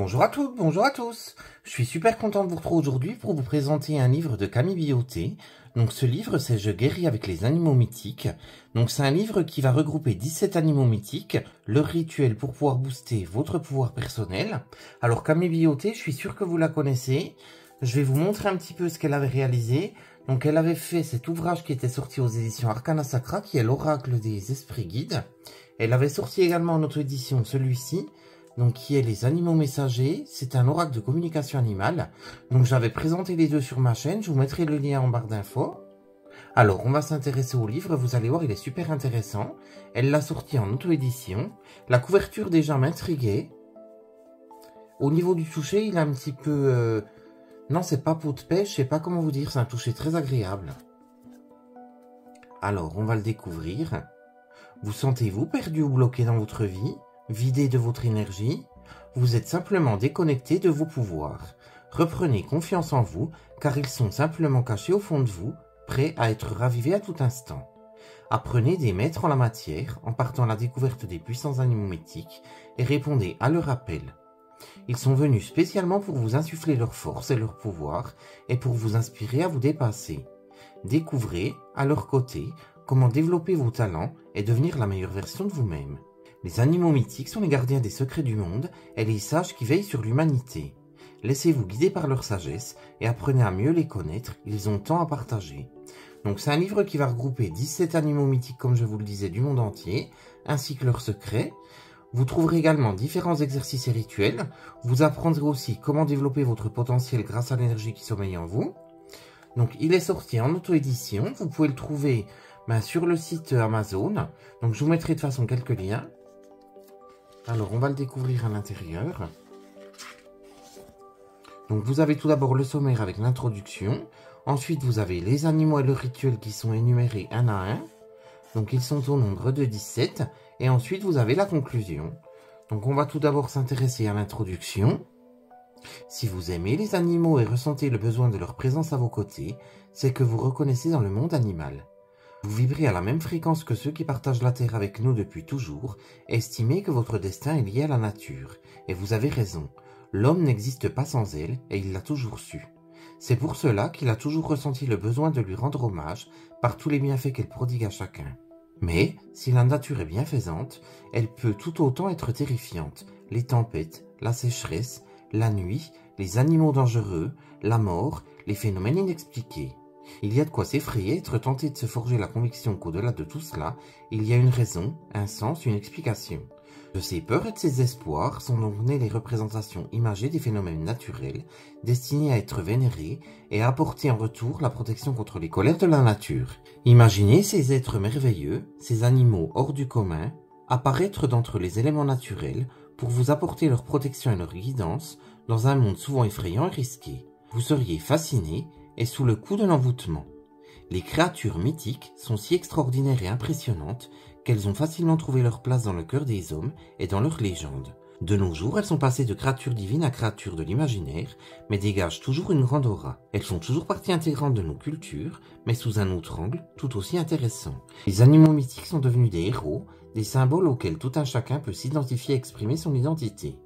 Bonjour à toutes, bonjour à tous. Je suis super content de vous retrouver aujourd'hui pour vous présenter un livre de Camille Bioté. Donc ce livre, c'est Je guéris avec les animaux mythiques. Donc c'est un livre qui va regrouper 17 animaux mythiques, leur rituel pour pouvoir booster votre pouvoir personnel. Alors Camille Bioté, je suis sûr que vous la connaissez. Je vais vous montrer un petit peu ce qu'elle avait réalisé. Donc elle avait fait cet ouvrage qui était sorti aux éditions Arcana Sacra, qui est l'oracle des esprits guides. Elle avait sorti également en auto-édition celui-ci, donc qui est les animaux messagers. C'est un oracle de communication animale. Donc j'avais présenté les deux sur ma chaîne, je vous mettrai le lien en barre d'infos. Alors on va s'intéresser au livre, vous allez voir il est super intéressant. Elle l'a sorti en auto-édition. La couverture déjà m'intriguait. Au niveau du toucher, il a un petit peu... Non, c'est pas peau de pêche, je sais pas comment vous dire, c'est un toucher très agréable. Alors, on va le découvrir. Vous sentez-vous perdu ou bloqué dans votre vie, vidé de votre énergie? Vous êtes simplement déconnecté de vos pouvoirs. Reprenez confiance en vous, car ils sont simplement cachés au fond de vous, prêts à être ravivés à tout instant. Apprenez des maîtres en la matière, en partant à la découverte des puissants animaux mythiques, et répondez à leur appel. Ils sont venus spécialement pour vous insuffler leur force et leur pouvoir, et pour vous inspirer à vous dépasser. Découvrez, à leur côté, comment développer vos talents et devenir la meilleure version de vous-même. Les animaux mythiques sont les gardiens des secrets du monde et les sages qui veillent sur l'humanité. Laissez-vous guider par leur sagesse et apprenez à mieux les connaître, ils ont tant à partager. Donc c'est un livre qui va regrouper 17 animaux mythiques, comme je vous le disais, du monde entier, ainsi que leurs secrets. Vous trouverez également différents exercices et rituels. Vous apprendrez aussi comment développer votre potentiel grâce à l'énergie qui sommeille en vous. Donc il est sorti en auto-édition. Vous pouvez le trouver sur le site Amazon. Donc je vous mettrai de toute façon quelques liens. Alors on va le découvrir à l'intérieur. Donc vous avez tout d'abord le sommaire avec l'introduction. Ensuite vous avez les animaux et leurs rituels qui sont énumérés un à un. Donc ils sont au nombre de 17. Et ensuite, vous avez la conclusion. Donc, on va tout d'abord s'intéresser à l'introduction. Si vous aimez les animaux et ressentez le besoin de leur présence à vos côtés, c'est que vous reconnaissez dans le monde animal. Vous vibrez à la même fréquence que ceux qui partagent la Terre avec nous depuis toujours, et estimez que votre destin est lié à la nature. Et vous avez raison, l'homme n'existe pas sans elle, et il l'a toujours su. C'est pour cela qu'il a toujours ressenti le besoin de lui rendre hommage par tous les bienfaits qu'elle prodigue à chacun. Mais, si la nature est bienfaisante, elle peut tout autant être terrifiante. Les tempêtes, la sécheresse, la nuit, les animaux dangereux, la mort, les phénomènes inexpliqués. Il y a de quoi s'effrayer, être tenté de se forger la conviction qu'au-delà de tout cela, il y a une raison, un sens, une explication. De ces peurs et de ces espoirs sont donc nées les représentations imagées des phénomènes naturels, destinés à être vénérés et à apporter en retour la protection contre les colères de la nature. Imaginez ces êtres merveilleux, ces animaux hors du commun, apparaître d'entre les éléments naturels pour vous apporter leur protection et leur guidance dans un monde souvent effrayant et risqué. Vous seriez fasciné et sous le coup de l'envoûtement. Les créatures mythiques sont si extraordinaires et impressionnantes qu'elles ont facilement trouvé leur place dans le cœur des hommes et dans leurs légendes. De nos jours, elles sont passées de créatures divines à créatures de l'imaginaire, mais dégagent toujours une grande aura. Elles font toujours partie intégrante de nos cultures, mais sous un autre angle, tout aussi intéressant. Les animaux mythiques sont devenus des héros, des symboles auxquels tout un chacun peut s'identifier et exprimer son identité.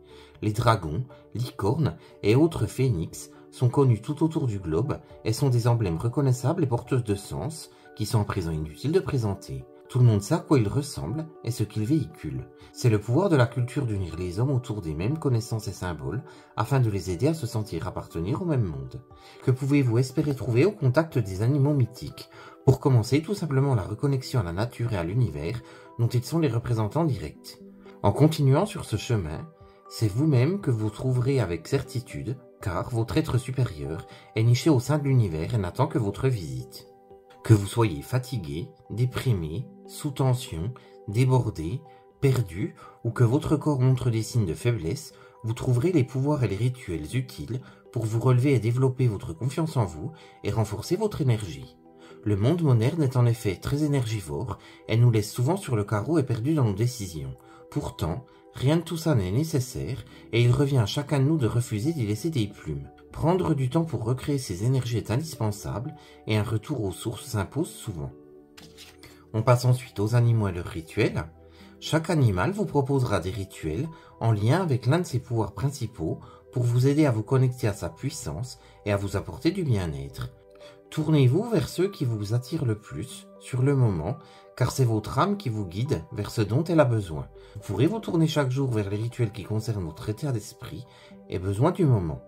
Les dragons, licornes et autres phénix sont connus tout autour du globe et sont des emblèmes reconnaissables et porteuses de sens qui sont à présent inutiles de présenter. Tout le monde sait à quoi ils ressemblent et ce qu'ils véhiculent. C'est le pouvoir de la culture d'unir les hommes autour des mêmes connaissances et symboles afin de les aider à se sentir appartenir au même monde. Que pouvez-vous espérer trouver au contact des animaux mythiques? Pour commencer, tout simplement la reconnexion à la nature et à l'univers dont ils sont les représentants directs. En continuant sur ce chemin, c'est vous-même que vous trouverez avec certitude, car votre être supérieur est niché au sein de l'univers et n'attend que votre visite. Que vous soyez fatigué, déprimé, sous tension, débordé, perdu, ou que votre corps montre des signes de faiblesse, vous trouverez les pouvoirs et les rituels utiles pour vous relever et développer votre confiance en vous et renforcer votre énergie. Le monde moderne est en effet très énergivore et nous laisse souvent sur le carreau et perdus dans nos décisions. Pourtant, rien de tout ça n'est nécessaire et il revient à chacun de nous de refuser d'y laisser des plumes. Prendre du temps pour recréer ces énergies est indispensable et un retour aux sources s'impose souvent. On passe ensuite aux animaux et leurs rituels. Chaque animal vous proposera des rituels en lien avec l'un de ses pouvoirs principaux pour vous aider à vous connecter à sa puissance et à vous apporter du bien-être. Tournez-vous vers ceux qui vous attirent le plus sur le moment, car c'est votre âme qui vous guide vers ce dont elle a besoin. Vous pourrez vous tourner chaque jour vers les rituels qui concernent votre état d'esprit et besoin du moment.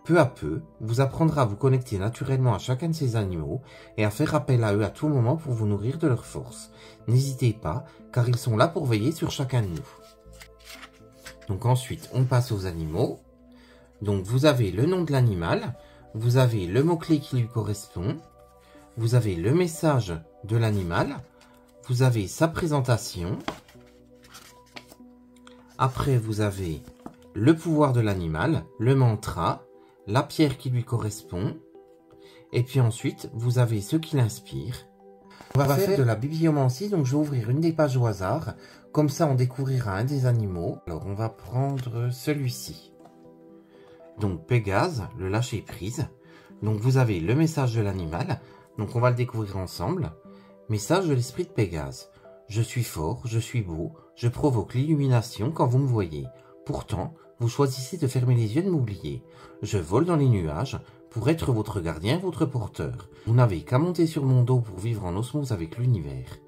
Peu à peu, vous apprendrez à vous connecter naturellement à chacun de ces animaux et à faire appel à eux à tout moment pour vous nourrir de leur force. N'hésitez pas, car ils sont là pour veiller sur chacun de nous. Donc ensuite, on passe aux animaux. Donc vous avez le nom de l'animal, vous avez le mot-clé qui lui correspond, vous avez le message de l'animal, vous avez sa présentation. Après, vous avez le pouvoir de l'animal, le mantra, la pierre qui lui correspond, et puis ensuite, vous avez ce qui l'inspire. On va faire de la bibliomancie, donc je vais ouvrir une des pages au hasard, comme ça on découvrira un des animaux. Alors on va prendre celui-ci. Donc Pégase, le lâcher prise. Donc vous avez le message de l'animal, donc on va le découvrir ensemble. Message de l'esprit de Pégase. Je suis fort, je suis beau, je provoque l'illumination quand vous me voyez. Pourtant, vous choisissez de fermer les yeux et de m'oublier. Je vole dans les nuages pour être votre gardien, votre porteur. Vous n'avez qu'à monter sur mon dos pour vivre en osmose avec l'univers.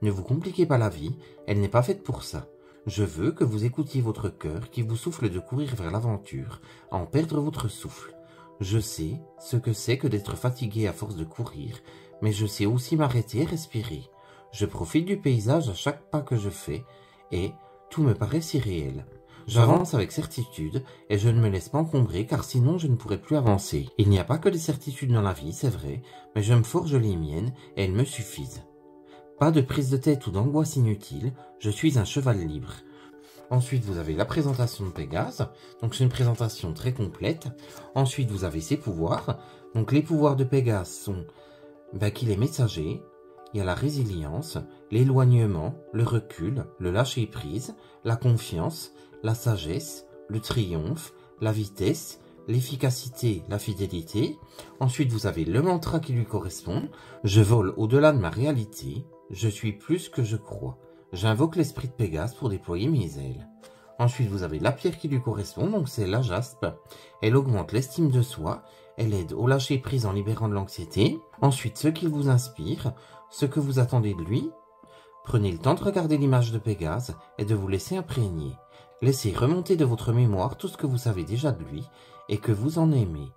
Ne vous compliquez pas la vie, elle n'est pas faite pour ça. Je veux que vous écoutiez votre cœur qui vous souffle de courir vers l'aventure, à en perdre votre souffle. Je sais ce que c'est que d'être fatigué à force de courir, mais je sais aussi m'arrêter et respirer. Je profite du paysage à chaque pas que je fais, et tout me paraît si réel. J'avance avec certitude et je ne me laisse pas encombrer car sinon je ne pourrais plus avancer. Il n'y a pas que des certitudes dans la vie, c'est vrai, mais je me forge les miennes et elles me suffisent. Pas de prise de tête ou d'angoisse inutile, je suis un cheval libre. Ensuite, vous avez la présentation de Pégase, donc c'est une présentation très complète. Ensuite, vous avez ses pouvoirs. Donc les pouvoirs de Pégase sont qu'il est messager. Il y a la résilience, l'éloignement, le recul, le lâcher-prise, la confiance, la sagesse, le triomphe, la vitesse, l'efficacité, la fidélité. Ensuite, vous avez le mantra qui lui correspond. Je vole au-delà de ma réalité. Je suis plus que je crois. J'invoque l'esprit de Pégase pour déployer mes ailes. Ensuite, vous avez la pierre qui lui correspond, donc c'est la jaspe. Elle augmente l'estime de soi. Elle aide au lâcher-prise en libérant de l'anxiété. Ensuite, ce qui vous inspire, ce que vous attendez de lui. Prenez le temps de regarder l'image de Pégase et de vous laisser imprégner. Laissez remonter de votre mémoire tout ce que vous savez déjà de lui et que vous en aimez.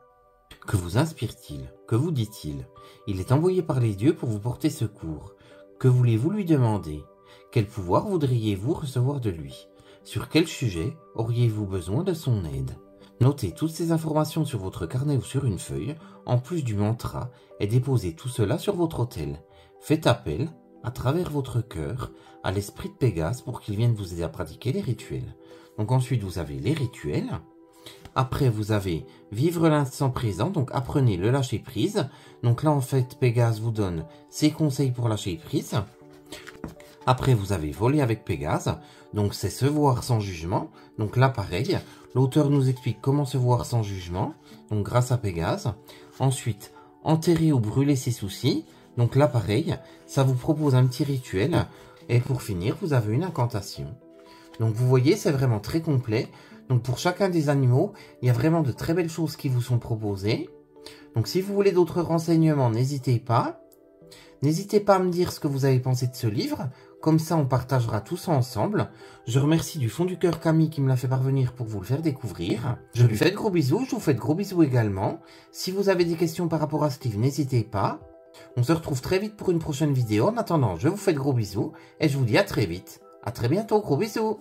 Que vous inspire-t-il? Que vous dit-il? Il est envoyé par les dieux pour vous porter secours. Que voulez-vous lui demander? Quel pouvoir voudriez-vous recevoir de lui? Sur quel sujet auriez-vous besoin de son aide? Notez toutes ces informations sur votre carnet ou sur une feuille, en plus du mantra, et déposez tout cela sur votre autel. Faites appel, à travers votre cœur, à l'esprit de Pégase pour qu'il vienne vous aider à pratiquer les rituels. Donc ensuite, vous avez les rituels. Après, vous avez vivre l'instant présent, donc apprenez le lâcher prise. Donc là, en fait, Pégase vous donne ses conseils pour lâcher prise. Après, vous avez voler avec Pégase, donc c'est se voir sans jugement. Donc là, pareil, l'auteur nous explique comment se voir sans jugement, donc grâce à Pégase. Ensuite, enterrer ou brûler ses soucis. Donc là, pareil, ça vous propose un petit rituel. Et pour finir, vous avez une incantation. Donc vous voyez, c'est vraiment très complet. Donc pour chacun des animaux, il y a vraiment de très belles choses qui vous sont proposées. Donc si vous voulez d'autres renseignements, n'hésitez pas. N'hésitez pas à me dire ce que vous avez pensé de ce livre. Comme ça, on partagera tout ça ensemble. Je remercie du fond du cœur Camille qui me l'a fait parvenir pour vous le faire découvrir. Je lui fais de gros bisous, je vous fais de gros bisous également. Si vous avez des questions par rapport à ce livre, n'hésitez pas. On se retrouve très vite pour une prochaine vidéo. En attendant, je vous fais de gros bisous et je vous dis à très vite. À très bientôt, gros bisous.